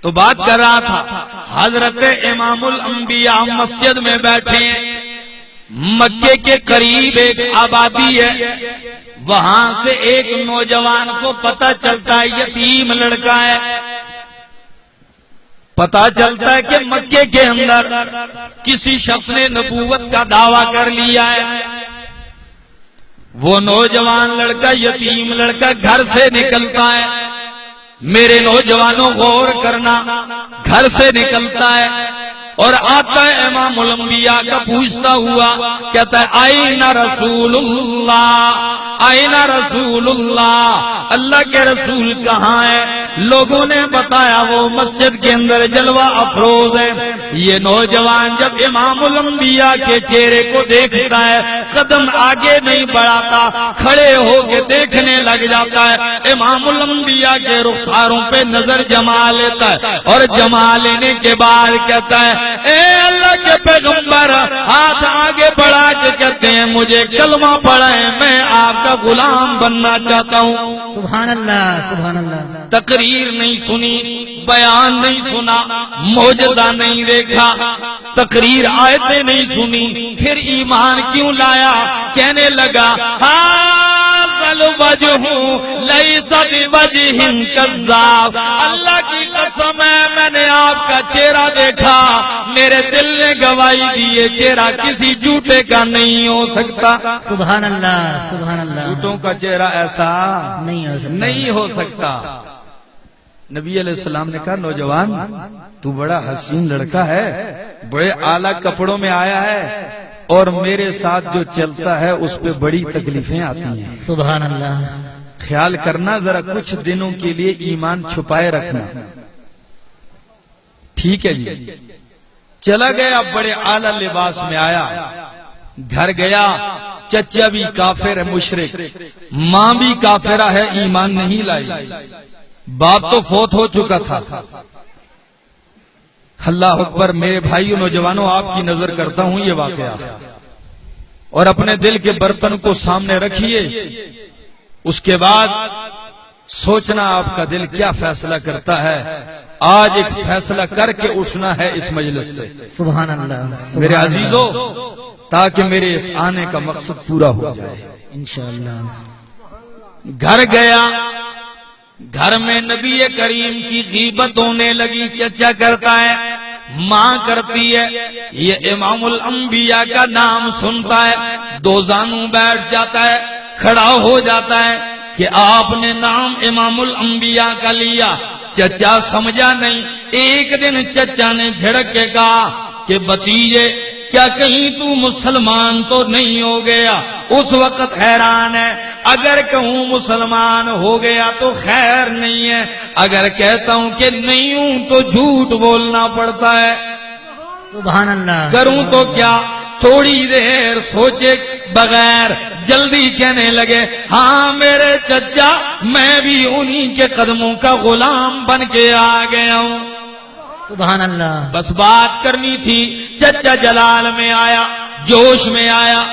تو بات کر رہا تھا حضرت امام الانبیاء مسجد میں بیٹھے ہیں، مکے کے قریب ایک آبادی ہے، وہاں سے ایک نوجوان کو پتہ چلتا ہے یتیم لڑکا ہے، پتہ چلتا ہے کہ مکے کے اندر کسی شخص نے نبوت کا دعویٰ کر لیا ہے۔ وہ نوجوان لڑکا، یتیم لڑکا گھر سے نکلتا ہے، میرے نوجوانوں غور کرنا، گھر سے نکلتا ہے اور آتا ہے امام الانبیاء کا پوچھتا ہوا، کہتا ہے آئین رسول اللہ، آئین رسول اللہ، اللہ کے رسول کہاں ہے؟ لوگوں نے بتایا وہ مسجد کے اندر جلوہ افروز ہے۔ یہ نوجوان جب امام الانبیاء کے چہرے کو دیکھتا ہے قدم آگے نہیں بڑھاتا، کھڑے ہو کے دیکھنے لگ جاتا ہے، امام الانبیاء کے رخساروں پہ نظر جما لیتا ہے اور جما لینے کے بعد کہتا ہے اے اللہ کے پیغمبر، ہاتھ آگے بڑھا کے کہتے ہیں مجھے کلمہ پڑھائیں، میں آپ کا غلام بننا چاہتا ہوں۔ سبحان اللہ، سبحان اللہ۔ تقریر نہیں سنی، بیان نہیں سنا، معجزہ نہیں دیکھا، تقریر آیتیں نہیں سنی، پھر ایمان کیوں لایا؟ کہنے لگا وجہ لیس بوجہ کذاب، اللہ کی قسم ہے میں نے آپ کا چہرہ دیکھا، میرے دل نے گواہی دی یہ چہرہ کسی جھوٹے کا نہیں ہو سکتا۔ سبحان اللہ، سبحان اللہ۔ جھوٹوں کا چہرہ ایسا نہیں ہو سکتا۔ نبی علیہ السلام نے کہا نوجوان تو بڑا حسین لڑکا ہے، بڑے اعلیٰ کپڑوں میں آیا ہے اور میرے ساتھ جو چلتا ہے اس پہ بڑی تکلیفیں آتی ہیں، سبحان اللہ۔ خیال کرنا ذرا، کچھ دنوں کے لیے ایمان چھپائے رکھنا، ٹھیک ہے جی؟ چلا گیا، بڑے اعلیٰ لباس میں آیا، گھر گیا، چچا بھی کافر ہے مشرک، ماں بھی کافرہ ہے ایمان نہیں لائی، باپ تو فوت ہو چکا تھا۔ اللہ اکبر، میرے بھائیو نوجوانوں آپ کی نظر کرتا ہوں یہ واقعہ، اور اپنے دل کے برتن کو سامنے رکھیے، اس کے بعد سوچنا آپ کا دل کیا فیصلہ کرتا ہے۔ آج ایک فیصلہ کر کے اٹھنا ہے اس مجلس سے، سبحان اللہ۔ میرے عزیزو، تاکہ میرے اس آنے کا مقصد پورا ہو جائے انشاءاللہ۔ گھر گیا، گھر میں نبی کریم کی غیبت ہونے لگی، چچا کرتا ہے، ماں کرتی ہے، یہ امام الانبیاء کا نام سنتا ہے، دو زانوں بیٹھ جاتا ہے، کھڑا ہو جاتا ہے کہ آپ نے نام امام الانبیاء کا لیا۔ چچا سمجھا نہیں، ایک دن چچا نے جھڑک کے کہا کہ بھتیجے کیا کہیں تو مسلمان تو نہیں ہو گیا؟ اس وقت حیران ہے، اگر کہوں مسلمان ہو گیا تو خیر نہیں ہے، اگر کہتا ہوں کہ نہیں ہوں تو جھوٹ بولنا پڑتا ہے، سبحان اللہ۔ کروں تو کیا؟ تھوڑی دیر سوچے بغیر جلدی کہنے لگے ہاں میرے چچا، میں بھی انہی کے قدموں کا غلام بن کے آ گیا ہوں۔ سبحان اللہ۔ بس بات کرنی تھی، چچا جلال میں آیا، جوش میں آیا،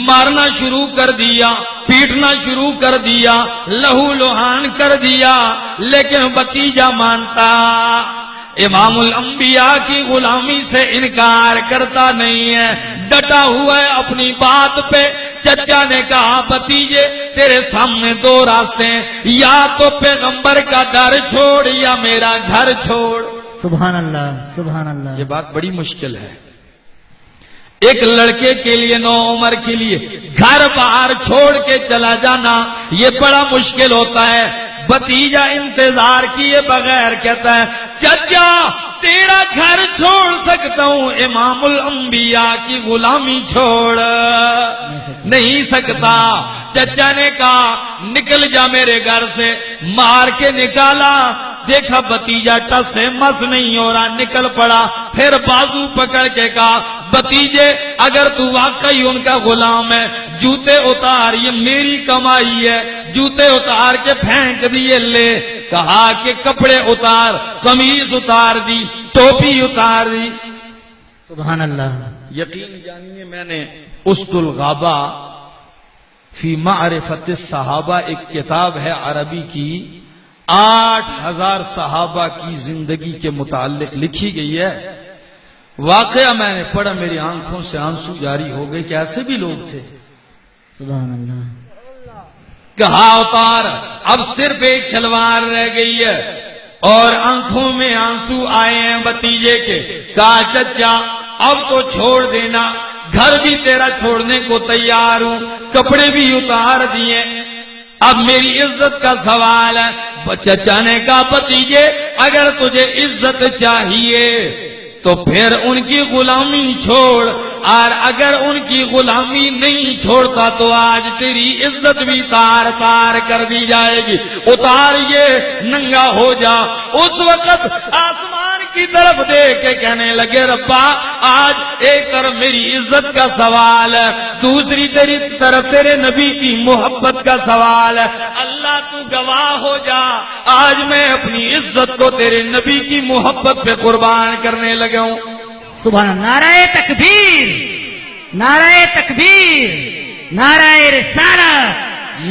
مارنا شروع کر دیا، پیٹنا شروع کر دیا، لہو لہان کر دیا، لیکن بھتیجا مانتا، امام الانبیاء کی غلامی سے انکار کرتا نہیں ہے، ڈٹا ہوا ہے اپنی بات پہ۔ چچا نے کہا بھتیجے تیرے سامنے دو راستے ہیں، یا تو پیغمبر کا در چھوڑ یا میرا گھر چھوڑ۔ سبحان اللہ، سبحان اللہ۔ یہ بات بڑی مشکل ہے ایک لڑکے کے لیے، نو عمر کے لیے گھر باہر چھوڑ کے چلا جانا یہ بڑا مشکل ہوتا ہے۔ بھتیجا انتظار کیے بغیر کہتا ہے چچا تیرا گھر چھوڑ سکتا ہوں، امام الانبیاء کی غلامی چھوڑ نہیں سکتا۔ چچا نے کہا نکل جا میرے گھر سے، مار کے نکالا، دیکھا بھتیجا ٹس سے مس نہیں ہو رہا، نکل پڑا، پھر بازو پکڑ کے کہا بھتیجے اگر تو واقعی ان کا غلام ہے جوتے اتار، یہ میری کمائی ہے، جوتے اتار کے پھینک دیے، لے۔ کہا کہ کپڑے اتار، قمیض اتار دی، ٹوپی اتار دی۔ سبحان اللہ۔ یقین جانیے میں نے اسد الغابہ فی معرفت الصحابہ ایک کتاب ہے عربی کی، 8,000 صحابہ کی زندگی کے متعلق لکھی گئی ہے. واقعہ میں نے پڑھا، میری آنکھوں سے آنسو جاری ہو گئے کہ ایسے بھی لوگ تھے. سبحان اللہ. کہا اتار، اب صرف ایک شلوار رہ گئی ہے اور آنکھوں میں آنسو آئے ہیں بھتیجے کے. کہا چچا اب تو چھوڑ دینا، گھر بھی تیرا چھوڑنے کو تیار ہوں، کپڑے بھی اتار دیے، اب میری عزت کا سوال ہے. چچا نے کہا بھتیجے اگر تجھے عزت چاہیے تو پھر ان کی غلامی چھوڑ، اور اگر ان کی غلامی نہیں چھوڑتا تو آج تیری عزت بھی تار تار کر دی جائے گی. اتار یہ ننگا ہو جا. اس وقت آسمان کی طرف دیکھ کے کہنے لگے ربا آج ایک طرف میری عزت کا سوال ہے، دوسری تیری طرف تیرے نبی کی محبت کا سوال ہے. اللہ تو گواہ ہو جا، آج میں اپنی عزت کو تیرے نبی کی محبت پہ قربان کرنے لگا ہوں. سبحان اللہ. نعرہ تکبیر، نعرہ تکبیر، نعرہ رسالت.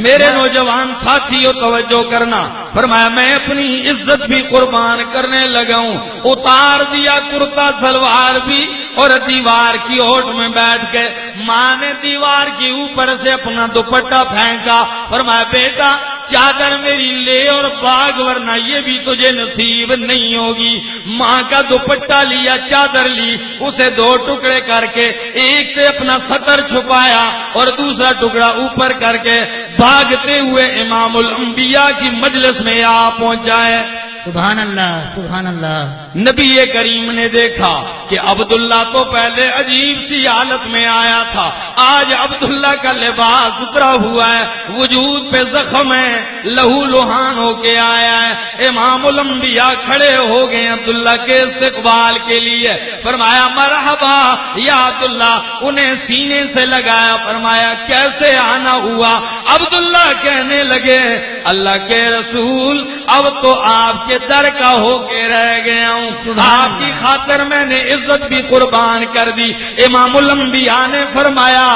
میرے نوجوان ساتھیوں توجہ کرنا، فرمایا میں اپنی عزت بھی قربان کرنے لگا ہوں. اتار دیا کرتا سلوار بھی اور دیوار کی اوٹ میں بیٹھ کے ماں نے دیوار کے اوپر سے اپنا دوپٹہ پھینکا. فرمایا بیٹا چادر میری لے اور بھاگ ورنہ یہ بھی تجھے نصیب نہیں ہوگی. ماں کا دوپٹہ لیا، چادر لی، اسے 2 ٹکڑے کر کے ایک سے اپنا سطر چھپایا اور دوسرا ٹکڑا اوپر کر کے بھاگتے ہوئے امام الانبیاء کی مجلس میں آ پہنچا ہے. سبحان اللہ، سبحان اللہ. نبی کریم نے دیکھا کہ عبداللہ تو پہلے عجیب سی حالت میں آیا تھا، آج عبداللہ کا لباس اترا ہوا ہے، وجود پہ زخم ہے، لہو لہان ہو کے آیا ہے. امام الانبیاء کھڑے ہو گئے عبداللہ کے استقبال کے لیے. فرمایا مرحبا یا عبداللہ، انہیں سینے سے لگایا. فرمایا کیسے آنا ہوا؟ عبداللہ کہنے لگے اللہ کے رسول اب تو آپ کے در کا ہو کے رہ گیا ہوں، آپ کی خاطر میں نے عزت بھی قربان کر دی. امام الانبیاء نے فرمایا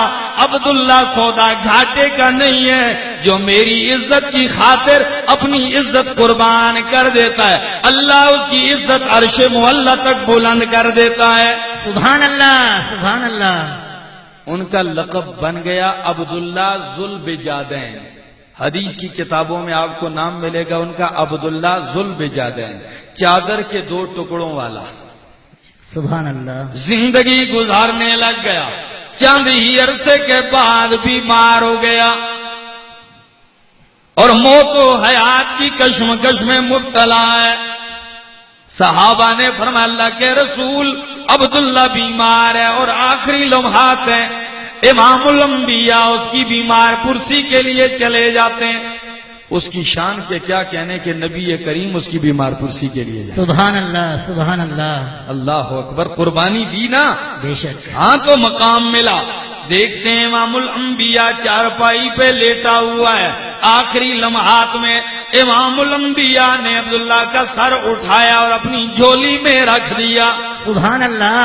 عبداللہ سودا گھاٹے کا نہیں ہے، جو میری عزت کی خاطر اپنی عزت قربان کر دیتا ہے اللہ اس کی عزت عرش معلی تک بلند کر دیتا ہے. سبحان اللہ، سبحان اللہ. ان کا لقب بن گیا عبداللہ ذوالبجادین. حدیث کی کتابوں میں آپ کو نام ملے گا ان کا عبداللہ ذوالبجادین، چادر کے 2 ٹکڑوں والا. سبحان اللہ. زندگی گزارنے لگ گیا، چند ہی عرصے کے بعد بیمار ہو گیا اور موت و حیات کی کشمکش میں مبتلا ہے. صحابہ نے فرمایا اللہ کے رسول عبداللہ بیمار ہے اور آخری لمحات ہیں. امام الانبیاء اس کی بیمار پرسی کے لیے چلے جاتے ہیں. اس کی شان کے کیا کہنے کہ نبی کریم اس کی بیمار پرسی کے لیے جاتے. سبحان اللہ، سبحان اللہ. اللہ اکبر. قربانی دی نا، بے شک. ہاں تو مقام ملا. دیکھتے ہیں امام الانبیاء چارپائی پہ لیٹا ہوا ہے، آخری لمحات میں امام الانبیاء نے عبداللہ کا سر اٹھایا اور اپنی جھولی میں رکھ دیا. سبحان اللہ.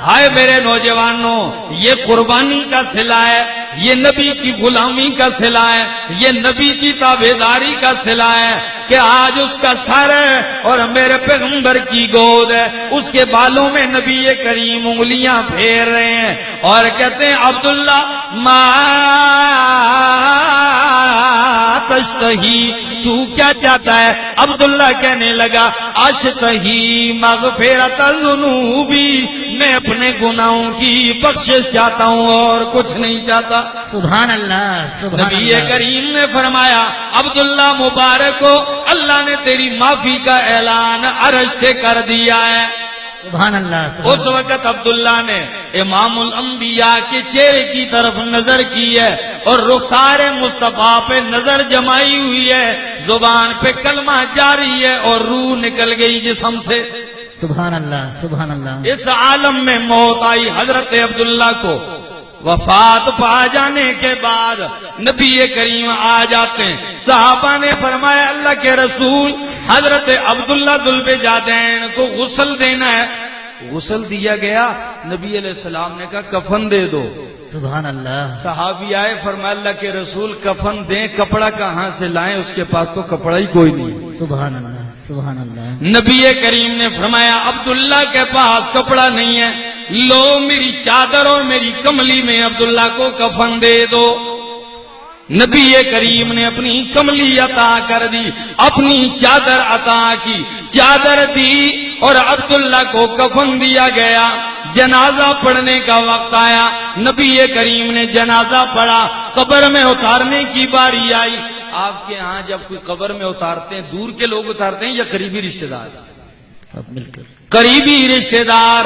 ہائے میرے نوجوانوں، یہ قربانی کا صلہ ہے، یہ نبی کی غلامی کا صلہ ہے، یہ نبی کی تابعداری کا صلہ ہے کہ آج اس کا سر ہے اور میرے پیغمبر کی گود ہے، اس کے بالوں میں نبی کریم انگلیاں پھیر رہے ہیں اور کہتے ہیں عبداللہ ما تشتہی، تو کیا چاہتا ہے؟ عبداللہ کہنے لگا اشتہی مغفرت الذنوبی، میں اپنے گناہوں کی بخشش چاہتا ہوں اور کچھ نہیں چاہتا. سبحان اللہ، سبحان نبی اللہ. کریم نے فرمایا عبداللہ مبارک ہو، اللہ نے تیری معافی کا اعلان عرش سے کر دیا ہے. سبحان اللہ. اس وقت عبداللہ نے امام الانبیاء کے چہرے کی طرف نظر کی ہے اور رخسار مصطفیٰ پہ نظر جمائی ہوئی ہے، زبان پہ کلمہ جاری ہے اور روح نکل گئی جسم سے. سبحان اللہ، سبحان اللہ. اس عالم میں موت آئی. حضرت عبداللہ کو وفات پا جانے کے بعد نبی کریم آ جاتے ہیں. صحابہ نے فرمایا اللہ کے رسول حضرت عبداللہ ذوالبجادین کو غسل دینا ہے. غسل دیا گیا. نبی علیہ السلام نے کہا کفن دے دو. سبحان اللہ صحابی آئے، فرمایا اللہ کے رسول کفن دیں، کپڑا کہاں سے لائیں؟ اس کے پاس تو کپڑا ہی کوئی نہیں۔ سبحان اللہ سبحان اللہ نبی کریم نے فرمایا عبداللہ کے پاس کپڑا نہیں ہے، لو میری چادر اور میری کملی میں عبداللہ کو کفن دے دو۔ نبی کریم نے اپنی کملی عطا کر دی، اپنی چادر عطا کی، چادر دی اور عبداللہ کو کفن دیا گیا۔ جنازہ پڑھنے کا وقت آیا، نبی کریم نے جنازہ پڑھا، قبر میں اتارنے کی باری آئی۔ آپ کے ہاں جب کوئی قبر میں اتارتے ہیں دور کے لوگ اتارتے ہیں یا قریبی رشتہ دار؟ سب مل کر قریبی رشتہ دار،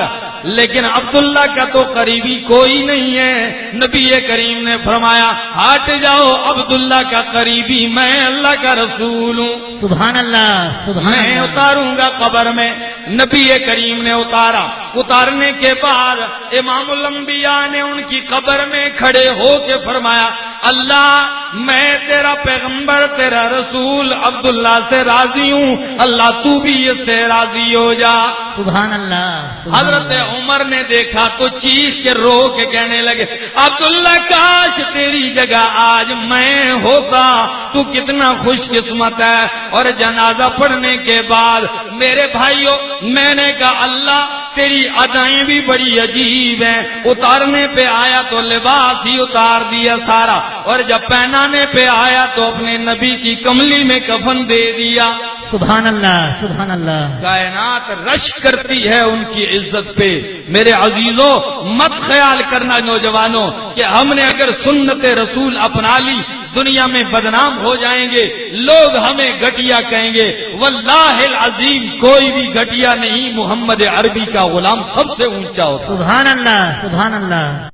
لیکن عبداللہ کا تو قریبی کوئی نہیں ہے۔ نبی کریم نے فرمایا ہٹ جاؤ، عبداللہ کا قریبی میں اللہ کا رسول ہوں، سبحان اللہ سبحان میں اللہ اتاروں گا قبر میں۔ نبی کریم نے اتارا، اتارنے کے بعد امام الانبیاء نے ان کی قبر میں کھڑے ہو کے فرمایا اللہ میں تیرا پیغمبر تیرا رسول عبداللہ سے راضی ہوں، اللہ تو بھی اس سے راضی ہو جا۔ سبحان اللہ سبحان حضرت اللہ عمر نے دیکھا تو چیخ کے رو کے کہنے لگے عبداللہ کاش تیری جگہ آج میں ہوتا، تو کتنا خوش قسمت ہے۔ اور جنازہ پڑھنے کے بعد میرے بھائیوں میں نے کہا اللہ تیری ادائیں بھی بڑی عجیب ہیں، اتارنے پہ آیا تو لباس ہی اتار دیا سارا، اور جب پہنانے پہ آیا تو اپنے نبی کی کملی میں کفن دے دیا۔ سبحان اللہ سبحان اللہ کائنات رش کرتی ہے ان کی عزت پہ۔ میرے عزیزوں مت خیال کرنا نوجوانوں کہ ہم نے اگر سنت رسول اپنا لی دنیا میں بدنام ہو جائیں گے، لوگ ہمیں گھٹیا کہیں گے۔ واللہ العظیم کوئی بھی گھٹیا نہیں، محمد عربی کا غلام سب سے اونچا ہوتا ہے۔ سبحان اللہ سبحان اللہ